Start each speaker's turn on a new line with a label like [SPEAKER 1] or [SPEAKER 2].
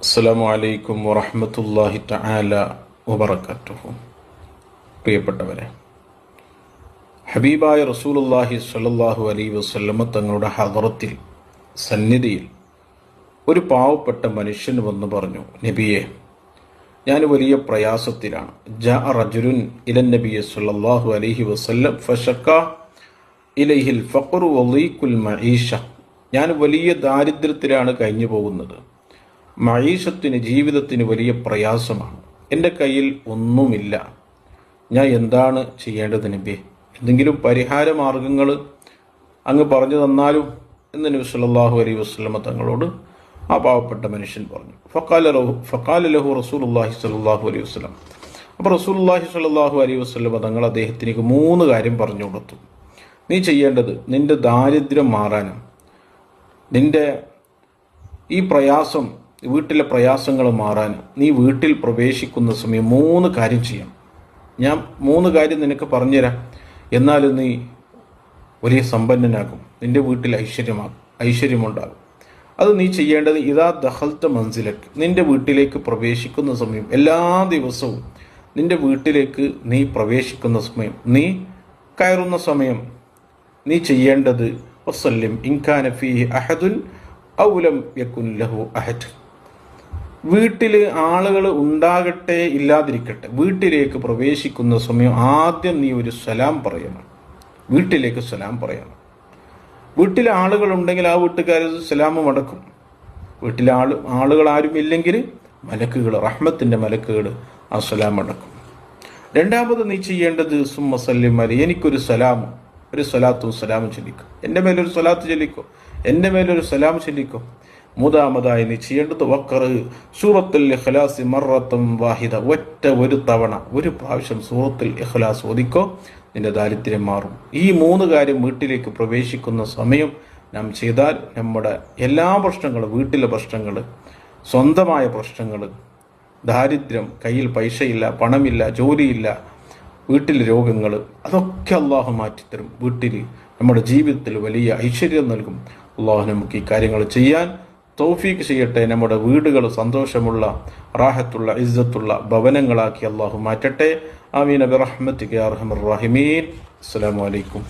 [SPEAKER 1] അസ്സലാമു അലൈക്കും വറഹ്മത്തുള്ളാഹി തആല വബറകാതുഹു. പ്രിയപ്പെട്ടവരെ, ഹബീബായ റസൂലുള്ളാഹി സ്വല്ലല്ലാഹു അലൈഹി വസല്ലമ തങ്ങളുടെ ഹദറത്തിൽ സന്നിധിയിൽ ഒരു പാവപ്പെട്ട മനുഷ്യൻ വന്ന് പറഞ്ഞു, നബിയെ, ഞാൻ വലിയ പ്രയാസത്തിലാണ്. ജാഅ റജുലുൻ ഇലൻ നബി സ്വല്ലല്ലാഹു അലൈഹി വസല്ലം ഫശക്കാ ഇലൈഹിൽ ഫഖ്റു വളീഖുൽ മഈഷ. ഞാൻ വലിയ ദാരിദ്ര്യത്തിലാണ് കഴിഞ്ഞു പോകുന്നത്. മഈഷത്തിന്, ജീവിതത്തിന് വലിയ പ്രയാസമാണ്. എൻ്റെ കയ്യിൽ ഒന്നുമില്ല. ഞാൻ എന്താണ് ചെയ്യേണ്ടത് നബി? എന്തെങ്കിലും പരിഹാര മാർഗങ്ങൾ അങ്ങ് പറഞ്ഞു തന്നാലും എന്ന് നബി സല്ലല്ലാഹു അലൈഹി വസല്ലമ തങ്ങളോട് ആ പാവപ്പെട്ട മനുഷ്യൻ പറഞ്ഞു. ഫഖാല ലഹു റസൂലുള്ളാഹി സ്വല്ലല്ലാഹു അലൈഹി വസല്ലം. അപ്പോൾ റസൂലുള്ളാഹി സ്വല്ലല്ലാഹു അലൈഹി വസല്ലമ തങ്ങൾ അദ്ദേഹത്തിലേക്ക് 3 കാര്യം പറഞ്ഞു കൊടുത്തു. നീ ചെയ്യേണ്ടത്, നിന്റെ ദാരിദ്ര്യം മാറാനും നിന്റെ ഈ പ്രയാസം, വീട്ടിലെ പ്രയാസങ്ങൾ മാറാൻ നീ വീട്ടിൽ പ്രവേശിക്കുന്ന സമയം 3 കാര്യം ചെയ്യണം. ഞാൻ 3 കാര്യം നിനക്ക് പറഞ്ഞുതരാം. എന്നാലും നീ വലിയ സമ്പന്നനാകും, നിന്റെ വീട്ടിൽ ഐശ്വര്യമുണ്ടാകും. അത് നീ ചെയ്യേണ്ടത്, ഇദാ ദഖൽത മൻസിലക്, നിന്റെ വീട്ടിലേക്ക് പ്രവേശിക്കുന്ന സമയം, എല്ലാ ദിവസവും നിന്റെ വീട്ടിലേക്ക് നീ പ്രവേശിക്കുന്ന സമയം, നീ കയറുന്ന സമയം നീ ചെയ്യേണ്ടത്, വസല്ലിം ഇൻകാന ഫീഹി അഹദുൻ ഔ ലം യകുൻ ലഹു അഹദ്. വീട്ടിൽ ആളുകൾ ഉണ്ടാകട്ടെ ഇല്ലാതിരിക്കട്ടെ, വീട്ടിലേക്ക് പ്രവേശിക്കുന്ന സമയം ആദ്യം നീ ഒരു സലാം പറയണം. വീട്ടിലേക്ക് സലാം പറയണം. വീട്ടിൽ ആളുകൾ ഉണ്ടെങ്കിൽ ആ വീട്ടുകാർ സലാം മടക്കും. വീട്ടിൽ ആളുകൾ ആരും ഇല്ലെങ്കിൽ മലക്കുകൾ, റഹ്മത്തിൻ്റെ മലക്കുകൾ ആ സലാം അടക്കും. രണ്ടാമത് നീ ചെയ്യേണ്ടത്, സുമ്മ സല്ലിം അലി, എനിക്കൊരു സലാം, ഒരു സ്വലാത്തും സലാമും ചൊല്ലിക്കോ. എൻ്റെ മേലൊരു സ്വലാത്ത് ചൊല്ലിക്കോ, എൻ്റെ മേലൊരു സലാം ചൊല്ലിക്കോ. മൂന്നാമതായി നീ ചെയ്യേണ്ടത്, വഖറ് സൂറത്തുൽ ഇഖ്ലാസ് മറത്തൻ വാഹിദ, ഒരു തവണ, ഒരു പ്രാവശ്യം സൂറത്തുൽ ഇഖ്ലാസ് ഓതിക്കോ, നിന്റെ ദാരിദ്ര്യം മാറും. ഈ 3 കാര്യം വീട്ടിലേക്ക് പ്രവേശിക്കുന്ന സമയം നാം ചെയ്താൽ നമ്മുടെ എല്ലാ പ്രശ്നങ്ങളും, വീട്ടിലെ പ്രശ്നങ്ങൾ, സ്വന്തമായ പ്രശ്നങ്ങൾ, ദാരിദ്ര്യം, കയ്യിൽ പൈസയില്ല, പണമില്ല, ജോലിയില്ല, വീട്ടിൽ രോഗങ്ങൾ, അതൊക്കെ അള്ളാഹു മാറ്റിത്തരും. വീട്ടിൽ നമ്മുടെ ജീവിതത്തിൽ വലിയ ഐശ്വര്യം നൽകും. അള്ളാഹു നമുക്ക് ഈ കാര്യങ്ങൾ ചെയ്യാൻ തൗഫീഖ് ചെയ്യട്ടെ. നമ്മുടെ വീടുകൾ സന്തോഷമുള്ള, റാഹത്തുള്ള, ഇസ്സത്തുള്ള ഭവനങ്ങളാക്കി അള്ളാഹു മാറ്റട്ടെ. ആമീൻ ബിറഹ്മതിക യാ അർഹമർ റഹീമീൻ. അസ്സലാമു അലൈക്കും.